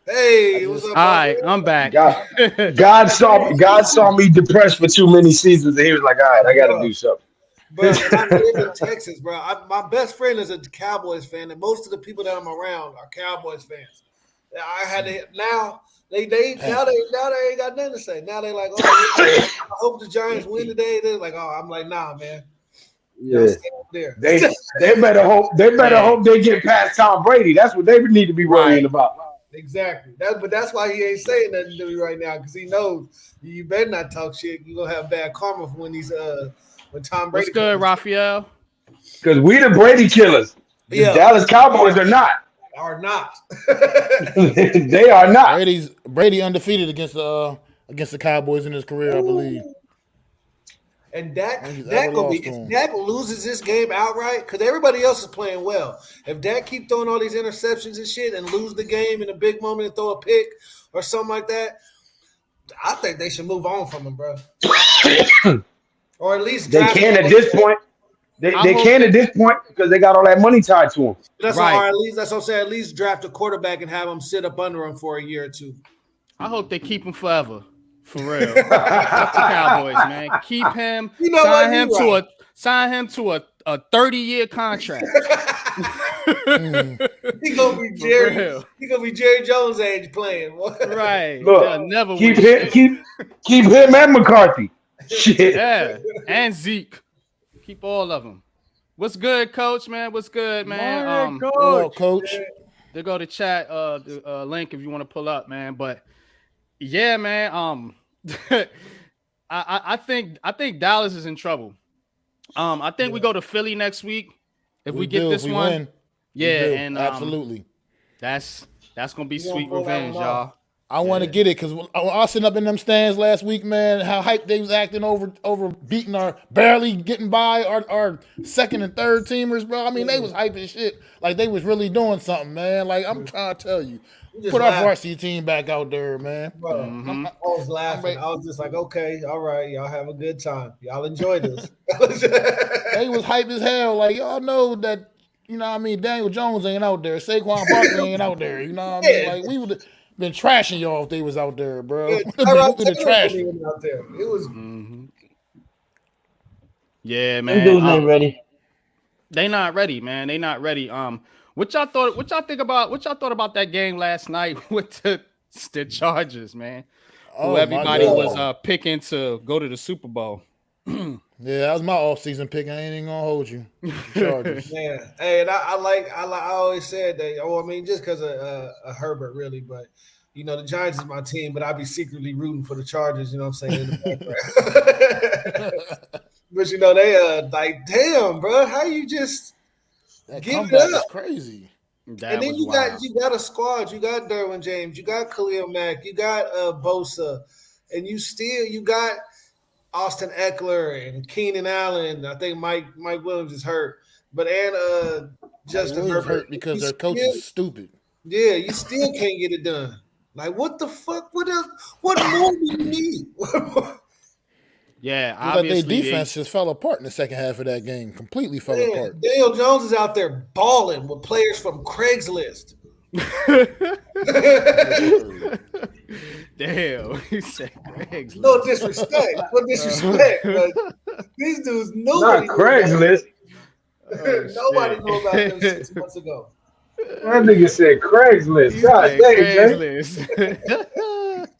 Hey, what's up, All right, I'm back. God saw me depressed for too many seasons, and he was like, "All right, I got to do something." Bro, and I live in Texas, bro. My best friend is a Cowboys fan, and most of the people that I'm around are Cowboys fans. I had to now they ain't got nothing to say. Now they like, oh, I hope the Giants win today. They're like, oh, I'm like, nah, man. Yeah, stay up there. they better hope they get past Tom Brady. That's what they need to be worrying about. Exactly. But that's why he ain't saying nothing to me right now, because he knows you better not talk shit. You gonna have bad karma for when Tom Brady. What's good, Raphael? Because we the Brady killers. The Dallas Cowboys are not. Are not. They are not. Brady undefeated against the Cowboys in his career, I believe. And Dak gonna be, if Dak loses this game outright, because everybody else is playing well. If Dak keep throwing all these interceptions and shit and lose the game in a big moment and throw a pick or something like that, I think they should move on from him, bro. Or at least they can at this point. They can at this point because they got all that money tied to them. That's right. At least that's what I'm saying. At least draft a quarterback and have him sit up under him for a year or two. I hope they keep him forever. For real. Fuck the Cowboys, man. Keep him. Sign him to a 30-year contract. He gonna be Jerry Jones age playing. Right. Look, never keep him and McCarthy. Shit. Yeah. And Zeke. Keep all of them. What's good, Coach, man? What's good, man? Coach. They go to chat the link if you want to pull up, man. But yeah, man. I think Dallas is in trouble. I think we go to Philly next week if we get this one. Win. Yeah, and absolutely. That's gonna be sweet revenge, y'all. I want to get it because I was sitting up in them stands last week, man. How hyped they was acting over beating barely getting by our second and third teamers, bro. I mean, they was hyping shit like they was really doing something, man. Like I'm trying to tell you, put our varsity team back out there, man. Bro, I was laughing. I was just like, okay, all right, y'all have a good time. Y'all enjoy this. They was hype as hell. Like y'all know that, you know what I mean? Daniel Jones ain't out there. Saquon Barkley ain't out there. You know what I mean? Like we would been trashing y'all if they was out there, bro. The trash out there. It was. Yeah, man. Them dudes ain't ready. They not ready, man. They not ready. What y'all thought about that game last night with the Chargers, man? Who everybody was picking to go to the Super Bowl. Yeah, that was my off-season pick. I ain't even gonna hold you. Chargers. Yeah. Hey, and I always said that. Oh, I mean, just because of Herbert, really, but you know, the Giants is my team, but I'd be secretly rooting for the Chargers. You know what I'm saying? In the background. But you know, they like, damn, bro, how you just give it up? Crazy. And then you got a squad. You got Derwin James. You got Khalil Mack. You got Bosa, and you got Austin Eckler and Keenan Allen. I think Mike Williams is hurt, but Justin Herbert hurt because their coach is stupid. Yeah, you still can't get it done. Like, what the fuck? What else? What more do you need? Yeah, obviously their defense just fell apart in the second half of that game. Completely fell apart. Daniel Jones is out there balling with players from Craigslist. Damn, he said Craigslist. No disrespect. But these dudes know not Craigslist. Nobody knew about them 6 months ago. That nigga said Craigslist. God dang, Craigslist.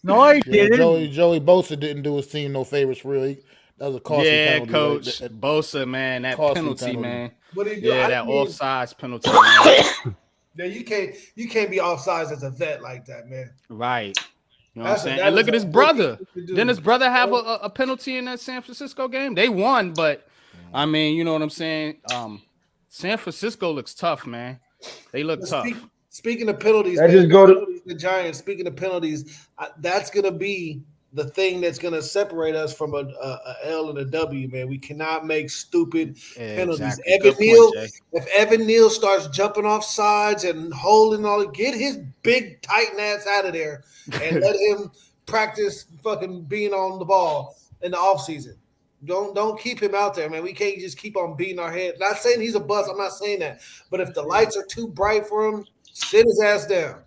No, he didn't. Joey Bosa didn't do his team no favors for real. That was a costly penalty. Yeah, Coach Bosa, man, that penalty, man. What did he do? Yeah, that offsides penalty. Man. Yeah, you can't be offsides as a vet like that, man. Right. You know what I'm saying? And look at his brother. Didn't his brother have a penalty in that San Francisco game? They won, but I mean, you know what I'm saying? San Francisco looks tough, man. They look tough. Speaking of penalties, I just go to the Giants. Speaking of penalties, that's gonna be the thing that's going to separate us from a L and a W, man. We cannot make stupid penalties. Exactly. Good point, Jay. If Evan Neal starts jumping off sides and holding all, get his big titan ass out of there and let him practice fucking being on the ball in the offseason. Don't keep him out there, man. We can't just keep on beating our head. Not saying he's a bust. I'm not saying that. But if the lights are too bright for him, sit his ass down.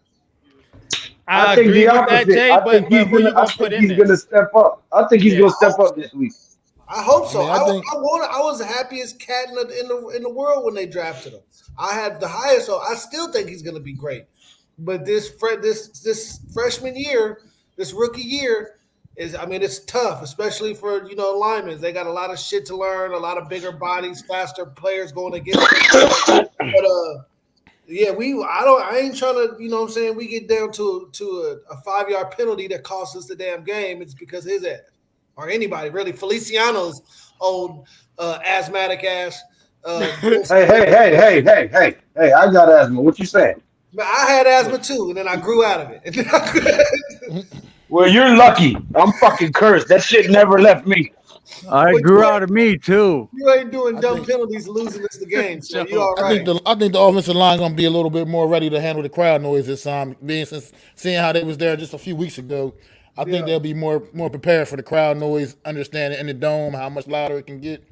I think agree the with that, opposite. Jay. I think But who you I gonna put think in he's there? gonna step up. I think he's Yeah. gonna step up this week. I hope so. I think- I was the happiest cat in the world when they drafted him. I had the highest, so I still think he's going to be great. But this freshman year, this rookie year is, I mean, it's tough, especially for linemen. They got a lot of shit to learn, a lot of bigger bodies, faster players going against them. But yeah, I ain't trying to, you know what I'm saying, we get down to a 5-yard penalty that costs us the damn game. It's because his ass. Or anybody really, Feliciano's old asthmatic ass. Hey! I got asthma. What you saying? I had asthma too, and then I grew out of it. Well, you're lucky. I'm fucking cursed. That shit never left me. I grew out of me too. You ain't doing dumb penalties, losing us the game. So you all right? I think the offensive line gonna be a little bit more ready to handle the crowd noise this time. Seeing how they was there just a few weeks ago, I think they'll be more prepared for the crowd noise, understanding in the dome how much louder it can get.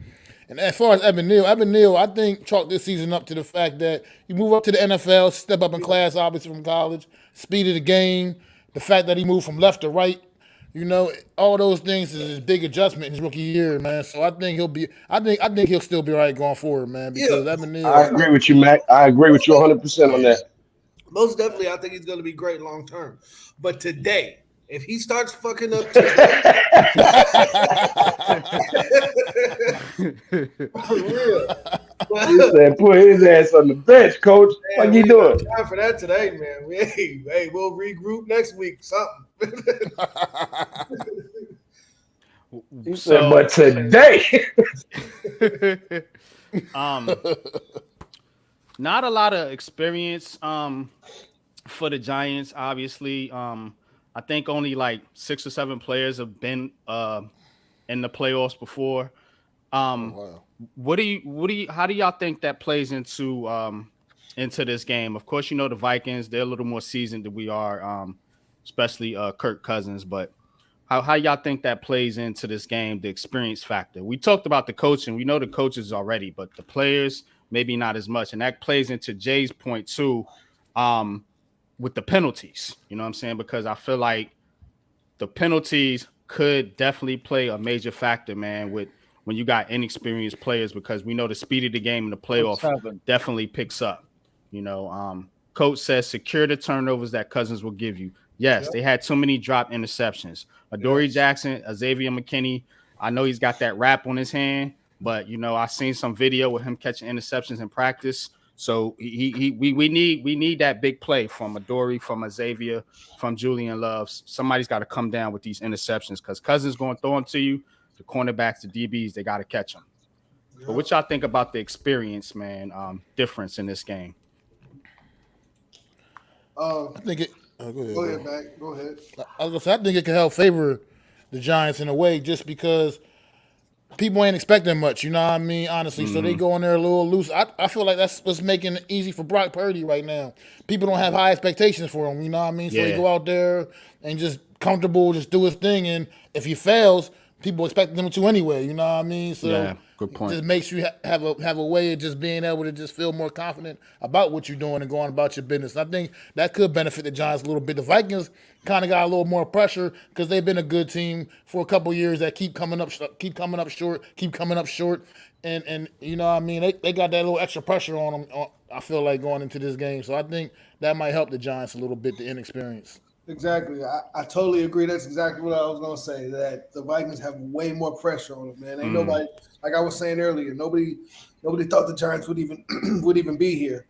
And as far as Evan Neal, I think chalk this season up to the fact that you move up to the NFL, step up in class, obviously from college, speed of the game, the fact that he moved from left to right, all those things is a big adjustment in his rookie year, man. So I think I think he'll still be right going forward, man. Because Evan Neal, I agree with you, Mac. I agree with you 100% on that. Most definitely, I think he's going to be great long term. But today, if he starts fucking up today, for real. He said, put his ass on the bench, coach. What you doing? Time for that today, man. Hey, we'll regroup next week. Something. He said, but today. Not a lot of experience for the Giants, obviously. I think only like 6 or 7 players have been in the playoffs before. wow. How do y'all think that plays into this game? Of course, the Vikings, they're a little more seasoned than we are, especially Kirk Cousins, but how y'all think that plays into this game, the experience factor? We talked about the coaching. We know the coaches already, but the players, maybe not as much. And that plays into Jay's point too, with the penalties. You know what I'm saying? Because I feel like the penalties could definitely play a major factor, man, with when you got inexperienced players, because we know the speed of the game in the playoff definitely picks up. Coach says secure the turnovers that Cousins will give you. Yes, They had too many drop interceptions. Adoree Jackson, Xavier McKinney, I know he's got that rap on his hand, but I seen some video with him catching interceptions in practice. So we need that big play from Adoree, from Xavier, from Julian Love. Somebody's got to come down with these interceptions because Cousins going to throw them to you. The cornerbacks, the DBs, they got to catch them. But what y'all think about the experience, man, difference in this game? I think it. Go ahead, Mac. Go ahead. I was gonna say I think it can help favor the Giants in a way, just because people ain't expecting much. You know what I mean? Honestly, so they go in there a little loose. I feel like that's what's making it easy for Brock Purdy right now. People don't have high expectations for him. You know what I mean? So he go out there and just comfortable, just do his thing, and if he fails, people expect him to anyway. You know what I mean? So good point. It just makes you have a way of just being able to just feel more confident about what you're doing and going about your business. I think that could benefit the Giants a little bit. The Vikings kind of got a little more pressure because they've been a good team for a couple of years that keep coming up short, and you know what I mean? They got that little extra pressure on them. I feel like going into this game, so I think that might help the Giants a little bit, the inexperience. Exactly. I totally agree. That's exactly what I was going to say, that the Vikings have way more pressure on them, man. Ain't nobody, like I was saying earlier, nobody thought the Giants would even be here.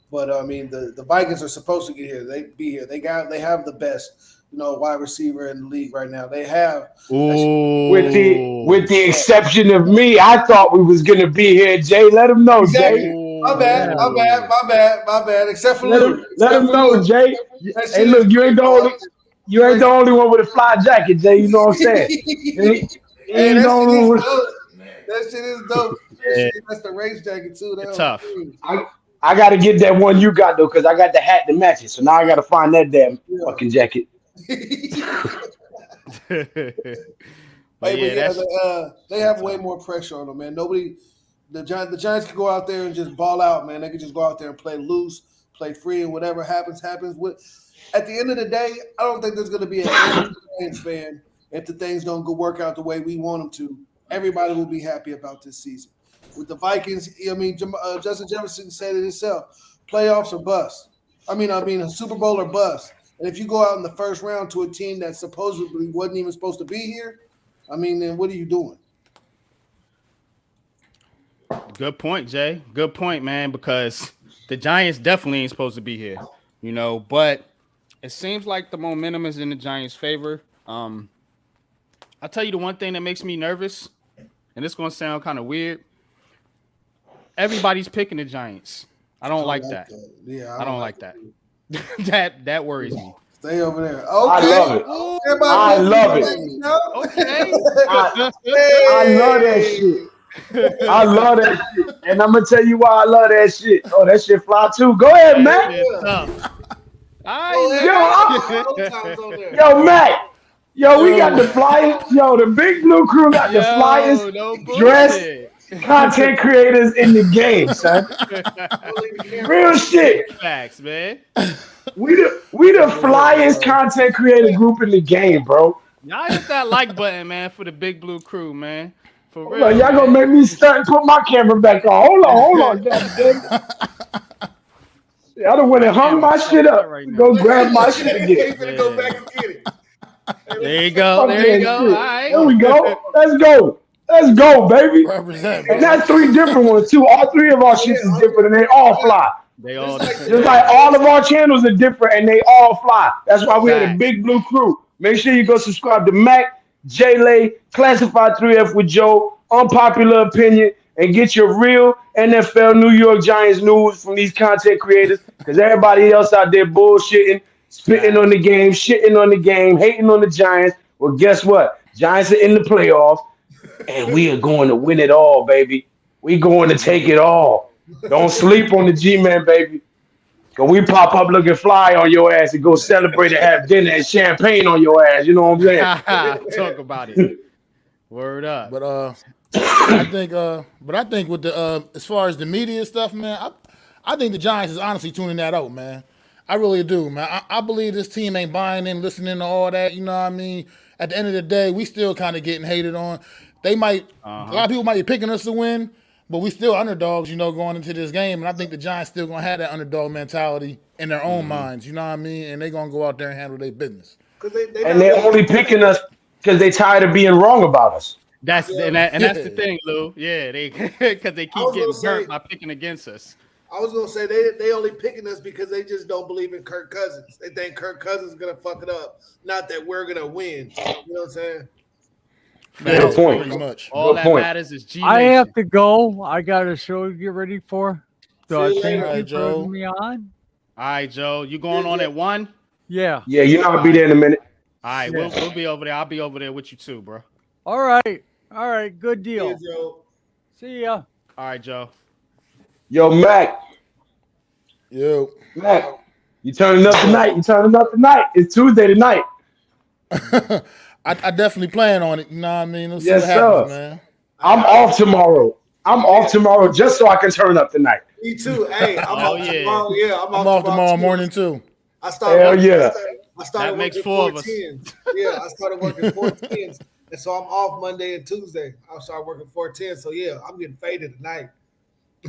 But, I mean, the Vikings are supposed to get here. They be here. They have the best, wide receiver in the league right now. They have. With the exception of me, I thought we was going to be here, Jay. Let them know, Jay. My bad. Except for Luke. Let him know, Jay. Hey, look, you ain't the only. You ain't the only one with a fly jacket, Jay. You know what I'm saying? You ain't, you Hey, ain't that the shit only one is with. dope. That shit is dope. Yeah, That's the race jacket too. That it's was tough. crazy. I got to get that one you got though, because I got the hat to match it. So now I got to find that damn Yeah. fucking jacket. But Hey, but yeah, yeah, that's they have way more pressure on them, man. Nobody, the Giants can go out there and just ball out, man. They can just go out there and play loose, play free, and whatever happens, happens. At the end of the day, I don't think there's going to be an angry Giants fan if the things don't go work out the way we want them to. Everybody will be happy about this season. With the Vikings, I mean, Justin Jefferson said it himself: playoffs or bust. I mean, a Super Bowl or bust. And if you go out in the first round to a team that supposedly wasn't even supposed to be here, I mean, then what are you doing? good point, Jay. Good point, man, because the Giants definitely ain't supposed to be here, but it seems like the momentum is in the Giants' favor. I'll tell you the one thing that makes me nervous, and it's gonna sound kind of weird. Everybody's picking the Giants. I I don't don't like like that. that. Yeah, I I don't don't like like that. that. that worries me. Stay over there. I Okay. love it. Ooh, Everybody I been love it. you know? okay. I I love that Hey. shit. I love that shit. And I'm gonna tell you why I love that shit. Oh, that shit fly too. Go ahead, That Mac. shit Yeah. tough. All right, Oh, Yo, nigga. times on there. yo, Mac. Yo, we got Yo, the flyers. Yo, the big blue crew got the flyers, Yo, no dress, bullshit. content creators in the game, son. Don't leave the camera Real on. shit. Facts, man. We the that was it, flyest bro. content creator group in the game, bro. Y'all hit that like button, man, for the big blue crew, man. For Hold on, real, y'all gonna man. make me stunt and put my camera back on. Hold on, god damn it. I done went My and hung camera's my shit fucked up up right to go now. grab my shit again. He's gonna go Yeah. back and get it. Hey, let There me you show go. Fuck There you that go. All shit. right. There you. we go. Let's go. Let's go, baby. Represent, And bro. that's three different ones too. All three of our Oh shits yeah, is different and they all fly. They this all like different. Just like Yeah. all of our channels are different and they all fly. That's why we had a Facts. big blue crew. Make sure you go subscribe to Mac, J Lay, Classified 3F with Joe, Unpopular Opinion, and get your real NFL New York Giants news from these content creators. Because everybody else out there bullshitting, spitting on Facts. the game, shitting on the game, hating on the Giants. Well, guess what? Giants are in the playoffs, and we are going to win it all, baby. We going to take it all. Don't sleep on the G-Man, baby. Cause we pop up looking fly on your ass and go celebrate and have dinner and champagne on your ass. You know what I'm saying? Talk about it. Word up. But I think with the as far as the media stuff, man, I think the Giants is honestly tuning that out, man. I really do, man. I believe this team ain't buying in, listening to all that. You know what I mean? At the end of the day, we still kind of getting hated on. They might, a lot of people might be picking us to win, but we still underdogs, going into this game. And I think the Giants still gonna have that underdog mentality in their own minds. You know what I mean? And they gonna go out there and handle their business. because they And not they're really. only picking us because they tired of being wrong about us. That's Yeah, and that's the Yeah. thing, Lou. Yeah, they because they I keep was gonna getting burnt say. by picking against us. I was gonna say they only picking us because they just don't believe in Kirk Cousins. They think Kirk Cousins is gonna fuck it up, not that we're gonna win. You know what I'm saying? Yeah, Good Facts. point. pretty much. All Good that point. matters is G I have Nation. to go. I got a show to get ready for. See So you thank All later. right, you for having Joe. me on. All right, Joe. You going Yeah, on yeah. at 1? Yeah. Yeah, you know I'll All be right. there in a minute. All right. Yeah. We'll be over there. I'll be over there with you too, bro. All right. All right. Good See you, deal. Joe. See ya. All right, Joe. Yo, Yo. Mac, you turning up What's up? tonight. You turning up tonight. It's Tuesday tonight. I definitely plan on it. You know what I mean? Let's see what Yes, happens, sir. man. I'm I, off tomorrow. I'm yeah, off tomorrow just so I can turn up tonight. me too. Hey, I'm Oh off yeah. tomorrow. Yeah, I'm I'm off off tomorrow tomorrow too. morning too. I started Hell working. yeah. I That started makes working 4 of us. 410s. Yeah, I started working 410s, and so I'm off Monday and Tuesday. I'll start working 410. So yeah, I'm getting faded tonight.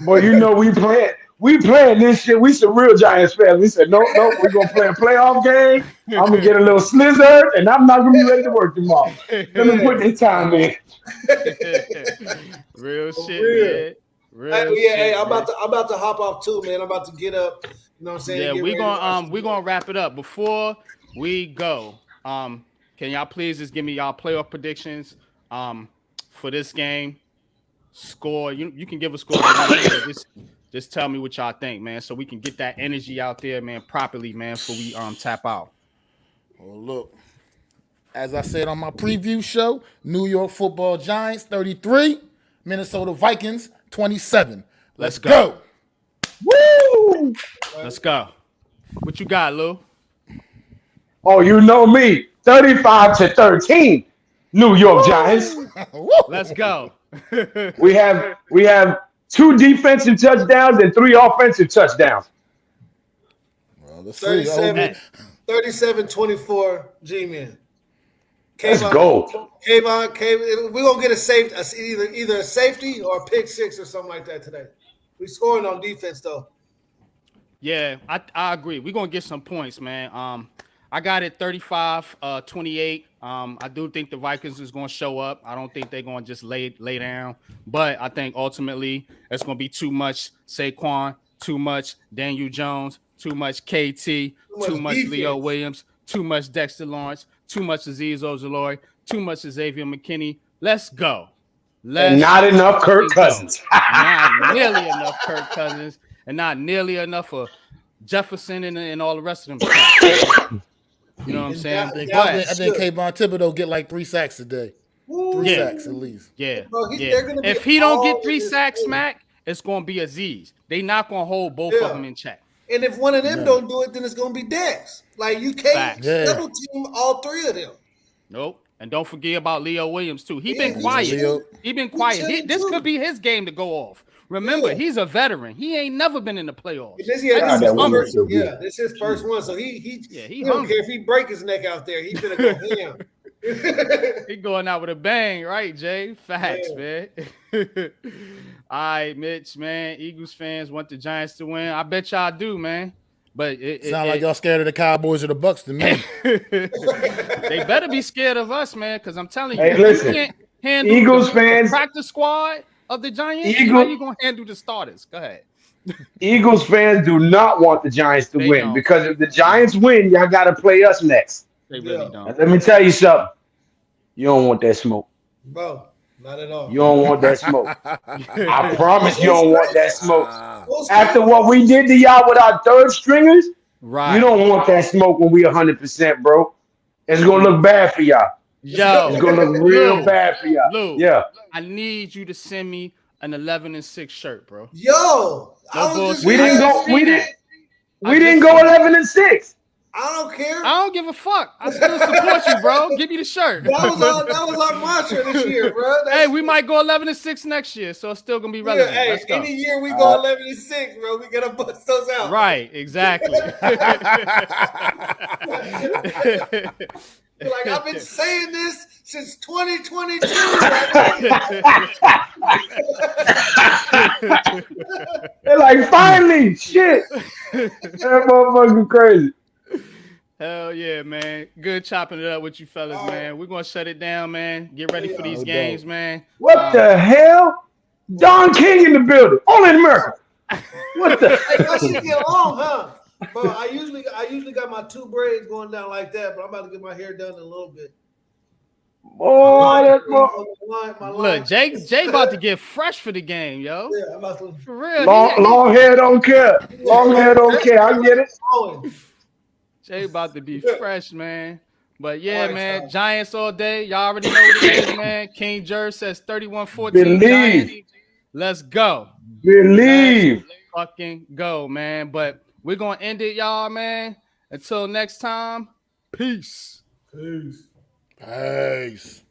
Boy, you know we playing this shit. We some real Giants fans. We said, nope, we're gonna play a playoff game. I'm gonna get a little slizzard, and I'm not gonna be ready to work tomorrow. Let me Yeah, put this time in. Real for shit, real. man. Hey, Real but yeah, hey, shit, man. I'm about to hop off too, man. I'm about to get up. You know what I'm saying? Yeah, Get we ready to watch gonna this. wrap it up. Before we go, can y'all please just give me y'all playoff predictions for this game? Score. You can give a score if you want to, but just tell me what y'all think, man, so we can get that energy out there, man, properly, man, before we tap out. Well, look, as I said on my preview show, New York Football Giants 33, Minnesota Vikings 27. Let's go. Woo! Let's go. What you got, Lou? Oh, you know me. 35-13. New York Giants. Let's go. We have 2 defensive touchdowns and 3 offensive touchdowns. Well, let's see. 37-24 G-Men. Let's go. Kayvon, we're going to get either a safety or a pick six or something like that today. We scoring on defense, though. Yeah, I agree. We're going to get some points, man. I got it 35-28. I do think the Vikings is going to show up. I don't think they're going to just lay down. But I think ultimately it's going to be too much Saquon, too much Daniel Jones, too much KT, too much Leo Williams, too much Dexter Lawrence, too much Azeez Ojulari, too much Xavier McKinney. Let's go. And not enough Kirk Cousins. Not nearly enough Kirk Cousins, and not nearly enough of Jefferson and all the rest of them. You know what I'm saying? I think Kayvon Thibodeau get like 3 sacks today. 3 sacks at least. Yeah. If he don't get 3 sacks, Mac, it's going to be Azeez. They not going to hold both of them in check. And if one of them don't do it, then it's going to be Dex. Like, you can't double team all 3 of them. Nope. And don't forget about Leo Williams, too. He been quiet. He been quiet. This could be his game to go off. Remember, he's a veteran. He ain't never been in the playoffs. This is his first one. So he don't care if he break his neck out there. He's going to go ham. He going out with a bang, right, Jay? Facts, man. All right, Mitch, man. Eagles fans want the Giants to win. I bet y'all do, man. But it sound like y'all scared of the Cowboys or the Bucks to me. They better be scared of us, man, because I'm telling you, hey, listen, you can't handle Eagles fans, the practice squad of the Giants. How you gonna handle the starters? Go ahead. Eagles fans do not want the Giants to win don't. because if the Giants win, y'all got to play us next. They really don't. And let me tell you something. You don't want that smoke. Bro, not at all. You don't want that smoke. I promise you don't want that smoke. After what we did to y'all with our third stringers, right? You don't want that smoke when we 100%, bro. It's going to look bad for y'all. Yo, it's going to look real bad for y'all. Lou, yeah. I need you to send me an 11-6 shirt, bro. Yo, we didn't go 11-6. I don't care. I don't give a fuck. I still support you, bro. Give me the shirt. That was our mantra this year, bro. Hey, we might go 11-6 next year, so it's still gonna be relevant. Yeah, Let's go. Any year we go 11-6, bro, we gotta bust those out. Right, exactly. Like, I've been saying this since 2022. They're like, finally, shit. That motherfucker crazy. Hell yeah, man. Good chopping it up with you fellas, man. We're going to shut it down, man. Get ready for these games, man. What the hell? Don King in the building. Only in America. What the? Hey, y'all should get along, huh? Bro, I usually got my 2 braids going down like that, but I'm about to get my hair done in a little bit. Boy, look, Jay about to get fresh for the game, yo. Yeah, I'm about to. For real. Long hair don't care. Long hair don't care. I get it. Jay about to be fresh, man. But yeah, man, Giants all day. Y'all already know what it is, man. King Jer says 31-14. Believe. Giants. Let's go. Believe. Let's fucking go, man. But we're going to end it, y'all, man. Until next time, peace. Peace. Peace.